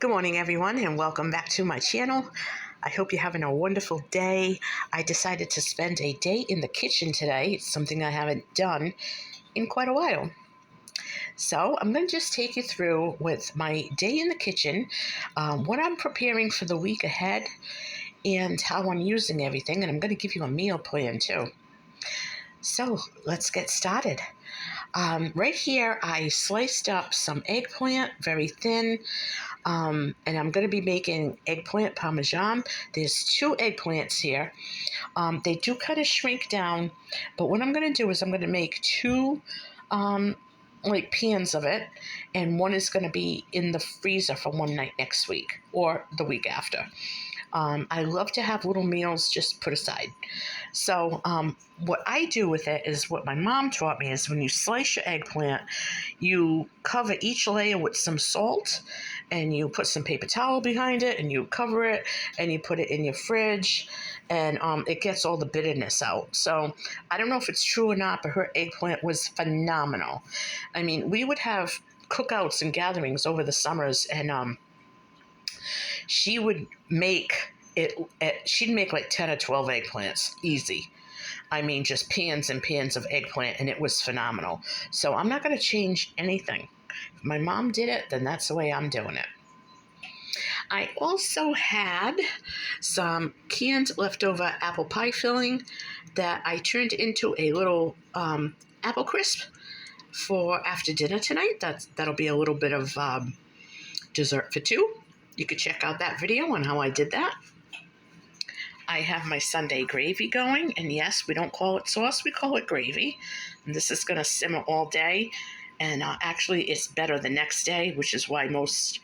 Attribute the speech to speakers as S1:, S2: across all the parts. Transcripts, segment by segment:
S1: Good morning, everyone, and welcome back to my channel. I hope you're having a wonderful day. I decided to spend a day in the kitchen today. It's something I haven't done in quite a while. So I'm going to just take you through with my day in the kitchen, what I'm preparing for the week ahead, and how I'm using everything. And I'm going to give you a meal plan too. So let's get started. Right here, I sliced up some eggplant very thin. And I'm going to be making eggplant parmesan. There's 2 eggplants here. They do kind of shrink down, but what I'm going to do is I'm going to make 2 pans of it, and one is going to be in the freezer for one night next week or the week after. I love to have little meals just put aside. So what I do with it is what my mom taught me is when you slice your eggplant, you cover each layer with some salt, and you put some paper towel behind it, and you cover it, and you put it in your fridge, and it gets all the bitterness out. So I don't know if it's true or not, but her eggplant was phenomenal. I mean, we would have cookouts and gatherings over the summers, and she would make she'd make like 10 or 12 eggplants, easy. I mean, just pans and pans of eggplant, and it was phenomenal. So I'm not going to change anything. If my mom did it, then that's the way I'm doing it. I also had some canned leftover apple pie filling that I turned into a little apple crisp for after dinner tonight. That'll be a little bit of dessert for 2. You could check out that video on how I did that. I have my Sunday gravy going, and yes, we don't call it sauce, we call it gravy. And this is going to simmer all day, and actually it's better the next day, which is why most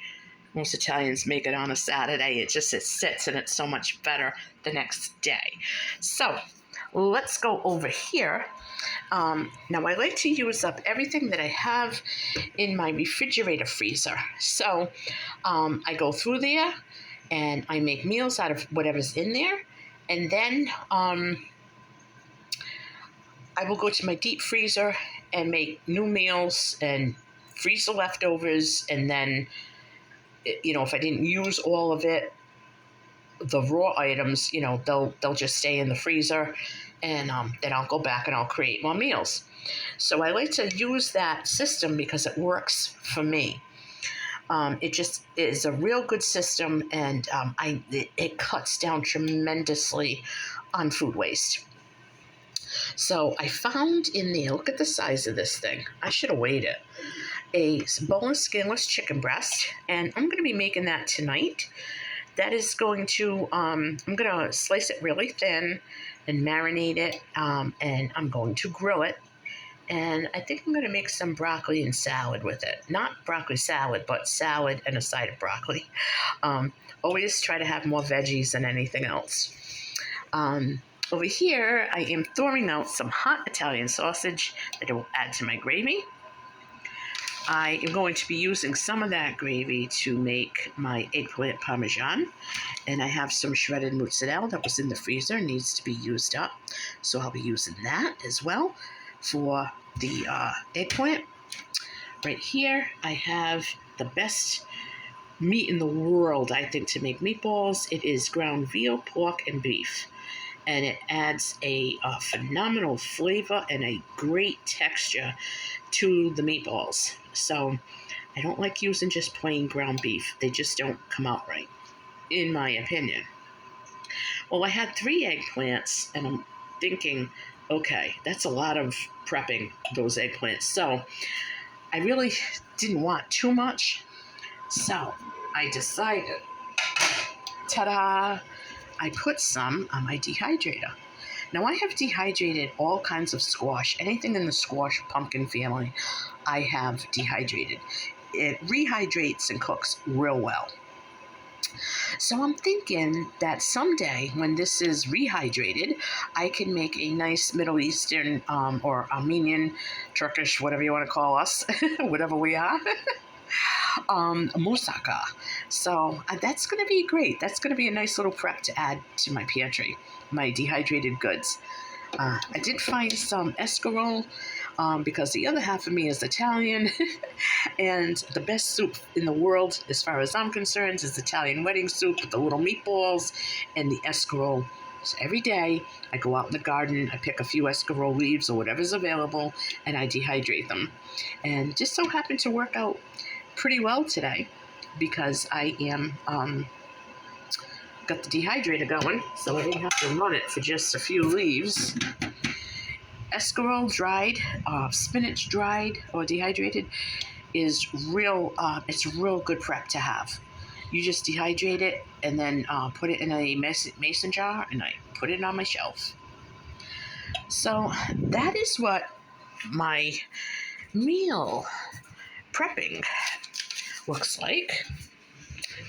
S1: Italians make it on a Saturday. It sits, and it's so much better the next day. So let's go over here. Now I like to use up everything that I have in my refrigerator freezer. So I go through there and I make meals out of whatever's in there. And then I will go to my deep freezer and make new meals and freeze the leftovers. And then, if I didn't use all of it, the raw items, they'll just stay in the freezer, and then I'll go back and I'll create more meals. So I like to use that system because it works for me. It just is a real good system, and it cuts down tremendously on food waste. So I found in there, look at the size of this thing. I should have weighed it. A boneless, skinless chicken breast, and I'm going to be making that tonight. That is going to, I'm going to slice it really thin and marinate it, and I'm going to grill it. And I think I'm going to make some broccoli and salad with it. Not broccoli salad, but salad and a side of broccoli. Always try to have more veggies than anything else. Over here, I am thawing out some hot Italian sausage that I will add to my gravy. I am going to be using some of that gravy to make my eggplant parmesan. And I have some shredded mozzarella that was in the freezer, needs to be used up. So I'll be using that as well for the eggplant. Right here, I have the best meat in the world, I think, to make meatballs. It is ground veal, pork, and beef. And it adds a phenomenal flavor and a great texture to the meatballs. So I don't like using just plain ground beef. They just don't come out right, in my opinion. Well, I had 3 eggplants, and I'm thinking, okay, that's a lot of prepping those eggplants. So I really didn't want too much. So I decided, ta-da, I put some on my dehydrator. Now I have dehydrated all kinds of squash, anything in the squash pumpkin family, I have dehydrated. It rehydrates and cooks real well. So I'm thinking that someday when this is rehydrated, I can make a nice Middle Eastern or Armenian, Turkish, whatever you want to call us, whatever we are, moussaka. So that's going to be great. That's going to be a nice little prep to add to my pantry, my dehydrated goods. I did find some escarole because the other half of me is Italian. And the best soup in the world, as far as I'm concerned, is Italian wedding soup with the little meatballs and the escarole. So every day I go out in the garden, I pick a few escarole leaves or whatever's available, and I dehydrate them. And just so happened to work out pretty well today because I am got the dehydrator going, so I didn't have to run it for just a few leaves. Escarole dried, spinach dried or dehydrated is real. It's real good prep to have. You just dehydrate it and then put it in a mason jar, and I put it on my shelf. So that is what my meal prepping looks like.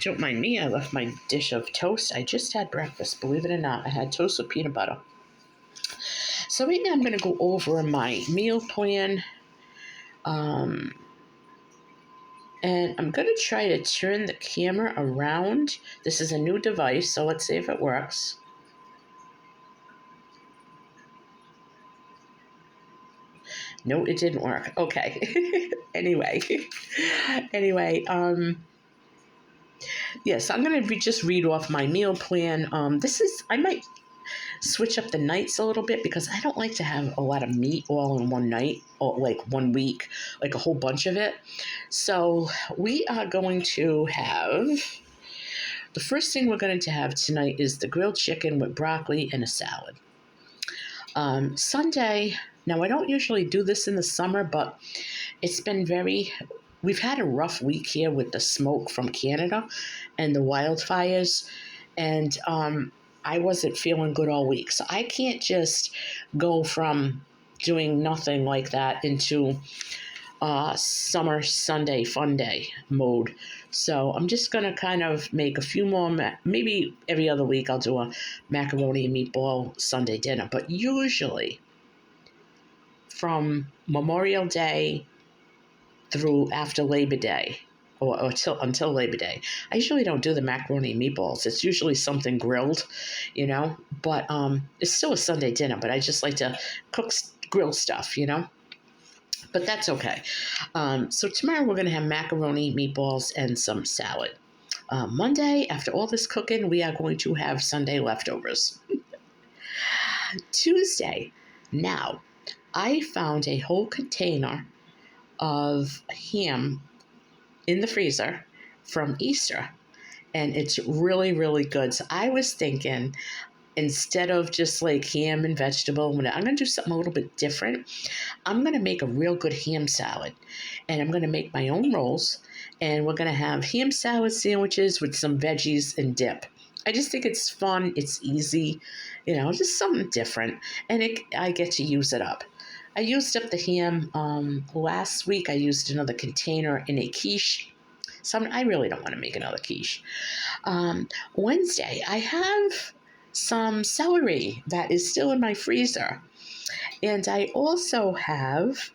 S1: Don't mind me, I left my dish of toast. I just had breakfast, believe it or not. I had toast with peanut butter. So right now I'm going to go over my meal plan. And I'm going to try to turn the camera around. This is a new device, so let's see if it works. No, it didn't work. Okay. Anyway, yes, I'm going to just read off my meal plan. I might switch up the nights a little bit because I don't like to have a lot of meat all in one night or like 1 week, like a whole bunch of it. So we are going to have, the first thing we're going to have tonight is the grilled chicken with broccoli and a salad. Sunday, now I don't usually do this in the summer, but we've had a rough week here with the smoke from Canada and the wildfires, and I wasn't feeling good all week. So I can't just go from doing nothing like that into summer Sunday fun day mode. So I'm just going to kind of make a few more, maybe every other week I'll do a macaroni and meatball Sunday dinner. But usually from Memorial Day through after Labor Day, or until Labor Day, I usually don't do the macaroni and meatballs. It's usually something grilled, but it's still a Sunday dinner, but I just like to grill stuff, but that's okay. So tomorrow we're going to have macaroni, meatballs, and some salad. Monday, after all this cooking, we are going to have Sunday leftovers. Tuesday, now, I found a whole container of ham in the freezer from Easter, and it's really, really good. So I was thinking, instead of just like ham and vegetable, I'm going to do something a little bit different. I'm going to make a real good ham salad, and I'm going to make my own rolls, and we're going to have ham salad sandwiches with some veggies and dip. I just think it's fun. It's easy, just something different, and I get to use it up. I used up the ham last week. I used another container in a quiche. So I really don't want to make another quiche. Wednesday, I have some celery that is still in my freezer. And I also have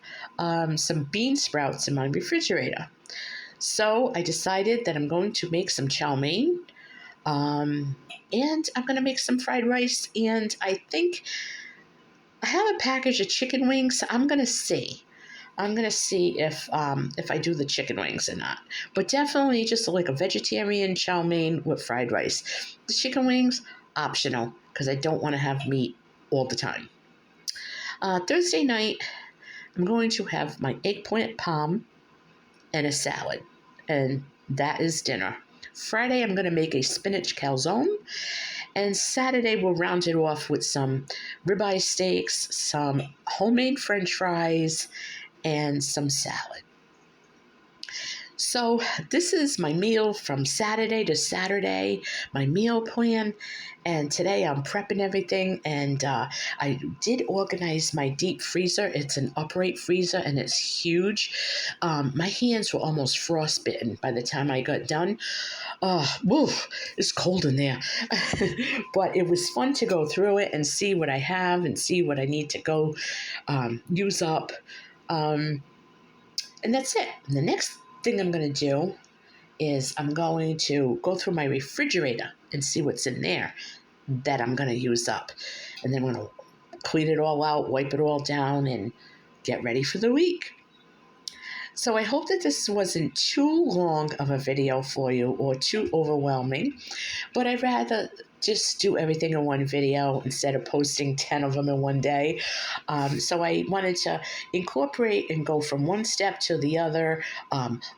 S1: some bean sprouts in my refrigerator. So I decided that I'm going to make some chow mein. And I'm going to make some fried rice. And I think I have a package of chicken wings. So I'm going to see if I do the chicken wings or not. But definitely just like a vegetarian chow mein with fried rice. The chicken wings, optional, because I don't want to have meat all the time. Thursday night, I'm going to have my eggplant parm and a salad. And that is dinner. Friday, I'm going to make a spinach calzone. And Saturday, we'll round it off with some ribeye steaks, some homemade French fries, and some salad. So this is my meal from Saturday to Saturday, my meal plan. And today I'm prepping everything. And I did organize my deep freezer. It's an upright freezer and it's huge. My hands were almost frostbitten by the time I got done. It's cold in there. But it was fun to go through it and see what I have and see what I need to go use up. And that's it. And the next thing I'm going to do is I'm going to go through my refrigerator and see what's in there that I'm going to use up. And then I'm going to clean it all out, wipe it all down, and get ready for the week. So I hope that this wasn't too long of a video for you or too overwhelming, but I'd rather just do everything in one video instead of posting 10 of them in one day. So I wanted to incorporate and go from one step to the other,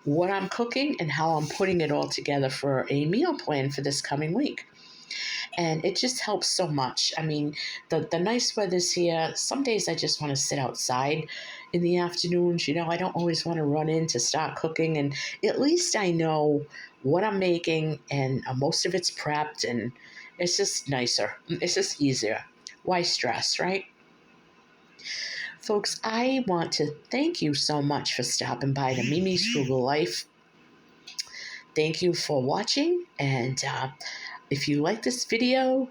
S1: what I'm cooking and how I'm putting it all together for a meal plan for this coming week. And it just helps so much. I mean, the nice weather's here. Some days I just want to sit outside in the afternoons. I don't always want to run in to start cooking. And at least I know what I'm making, and most of it's prepped, and it's just nicer. It's just easier. Why stress, right? Folks, I want to thank you so much for stopping by to Mimi's Frugal Life. Thank you for watching, and if you like this video,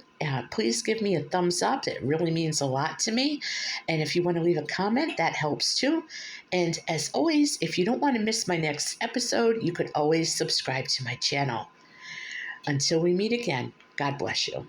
S1: please give me a thumbs up. It really means a lot to me. And if you want to leave a comment, that helps too. And as always, if you don't want to miss my next episode, you could always subscribe to my channel. Until we meet again, God bless you.